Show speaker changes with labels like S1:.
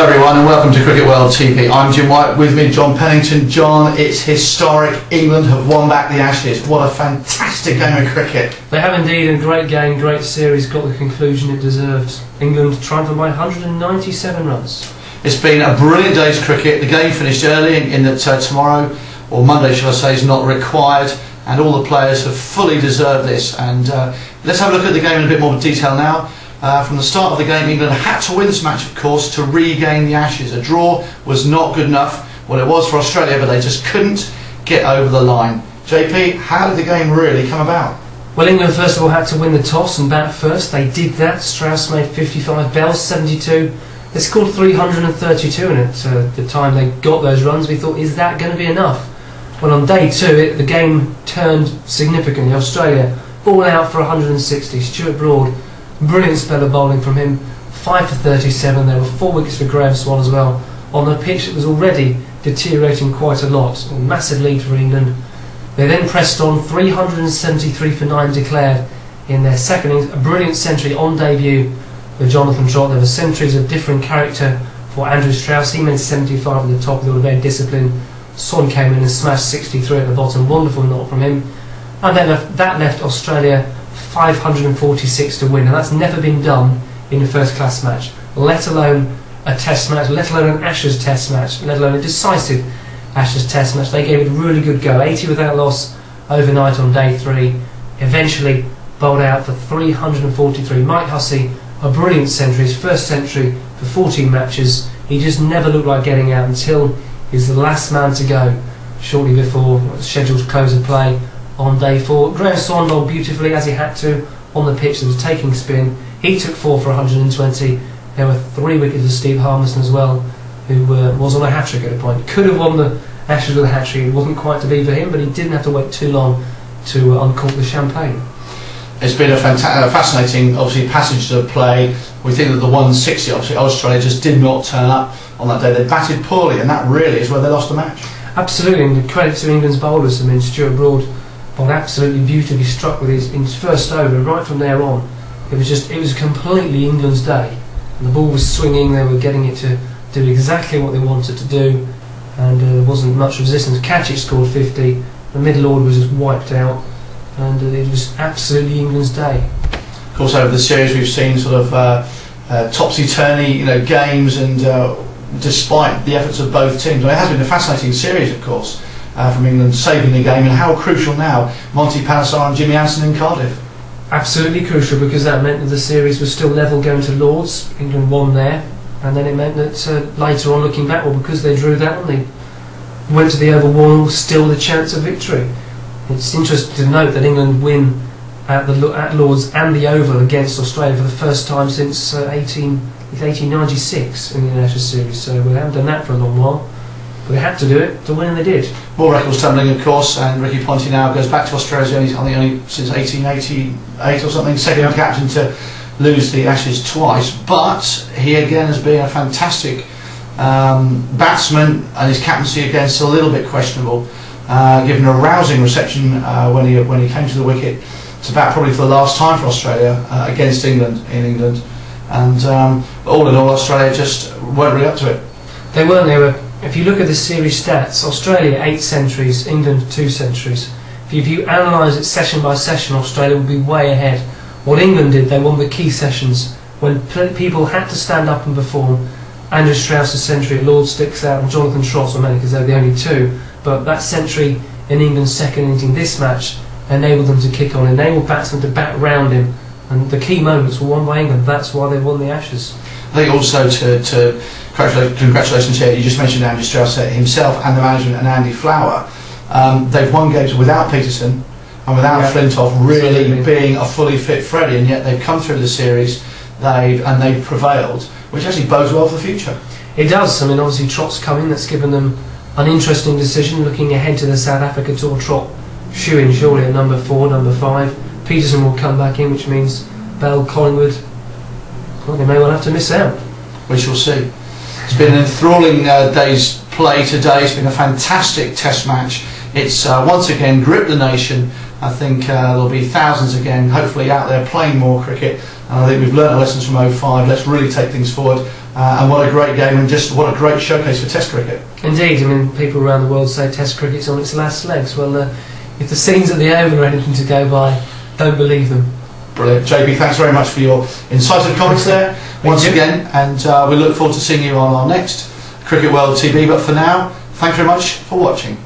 S1: Hello everyone and welcome to Cricket World TV. I'm Jim White, with me John Pennington. John, it's historic. England have won back the Ashes. What a fantastic game of cricket.
S2: They have indeed, a great game, great series, got the conclusion it deserved. England triumphant by 197 runs.
S1: It's been a brilliant day's cricket. The game finished early in that tomorrow, or Monday shall I say, is not required, and all the players have fully deserved this. And let's have a look at the game in a bit more detail now. From the start of the game, England had to win this match, of course, to regain the Ashes. A draw was not good enough. Well, it was for Australia, but they just couldn't get over the line. JP, how did the game really come about?
S2: Well, England first of all had to win the toss and bat first. They did that. Strauss made 55, Bell 72. They scored 332 in it. The time they got those runs, we thought, is that going to be enough? Well, on day two, the game turned significantly. Australia all out for 160. Stuart Broad, brilliant spell of bowling from him, 5 for 37. There were 4 wickets for Graham Swan as well, on a pitch that was already deteriorating quite a lot. A massive lead for England. They then pressed on, 373 for 9 declared in their second innings. A brilliant century on debut for Jonathan Trott. There were centuries of different character for Andrew Strauss. He made 75 at the top with all their discipline. Swan came in and smashed 63 at the bottom. Wonderful knock from him. And that left Australia 546 to win, and that's never been done in a first-class match, let alone a test match, let alone an Ashes test match, let alone a decisive Ashes test match. They gave it a really good go, 80 without loss overnight on day 3, eventually bowled out for 343. Mike Hussey, a brilliant century, his first century for 14 matches. He just never looked like getting out until he's the last man to go shortly before scheduled close of play on day 4. Graham Swan bowled beautifully as he had to on the pitch that was taking spin. He took 4 for 120. There were 3 wickets of Steve Harmison as well, who was on a hat-trick at a point. Could have won the Ashes with a hat-trick. It wasn't quite to be for him, but he didn't have to wait too long to uncork the champagne.
S1: It's been a fascinating, obviously, passage of play. We think that the 160, obviously, Australia just did not turn up on that day. They batted poorly, and that really is where they lost the match.
S2: Absolutely, and the credit to England's bowlers. I mean, Stuart Broad bowled absolutely beautifully, struck with his first over. Right from there on, it was completely England's day. And the ball was swinging. They were getting it to do exactly what they wanted to do, and there wasn't much resistance. Catchit scored 50. The middle order was just wiped out, and it was absolutely England's day.
S1: Of course, over the series we've seen sort of topsy-turvy, games, and despite the efforts of both teams, it has been a fascinating series, of course. From England saving the game, and how crucial now Monty Panesar and Jimmy Anderson in Cardiff. Absolutely
S2: crucial, because that meant that the series was still level going to Lords. England won there, and then it meant that later on, looking back, well, because they drew that one, they went to the Oval Wall still with a chance of victory. It's interesting to note that England win at Lords and the Oval against Australia for the first time since 1896 in the Ashes series, so we haven't done that for a long while. But they had to do it to win, and they did.
S1: More records tumbling, of course, and Ricky Ponting now goes back to Australia only since 1888 or something, second captain to lose the Ashes twice. But he again has been a fantastic batsman, and his captaincy again still a little bit questionable. Given a rousing reception when he came to the wicket to bat probably for the last time for Australia against England in England, and all in all, Australia just weren't really up to it.
S2: They weren't. They were. If you look at the series stats, Australia 8 centuries, England 2 centuries. If you analyse it session by session, Australia would be way ahead. What England did, they won the key sessions when people had to stand up and perform. Andrew Strauss's century at Lords sticks out, and Jonathan Trott's, well, because they're the only 2. But that century in England's second innings in this match enabled them to kick on, enabled batsmen to bat round him, and the key moments were won by England. That's why they won the Ashes.
S1: I think also to congratulations here, you just mentioned Andrew Strauss himself and the management and Andy Flower. They've won games without Peterson and without Flintoff really being a fully fit Freddie, and yet they've come through the series they've prevailed, which actually bodes well for the future.
S2: It does. I mean, obviously Trott's come in, that's given them an interesting decision looking ahead to the South Africa tour. Trott shoo-in surely at number 4, number 5. Peterson will come back in, which means Bell, Collingwood, well, they may well have to miss out.
S1: We shall see. It's been an enthralling day's play today. It's been a fantastic test match. It's once again gripped the nation. I think there'll be thousands again, hopefully out there playing more cricket. And I think we've learnt our lessons from '05. Let's really take things forward and what a great game, and just what a great showcase for Test cricket.
S2: Indeed, I mean, people around the world say Test cricket's on its last legs. Well, if the scenes at the Oval are anything to go by, don't believe them.
S1: Brilliant. JB, thanks very much for your incisive comments there once again, and we look forward to seeing you on our next Cricket World TV. But for now, thanks very much for watching.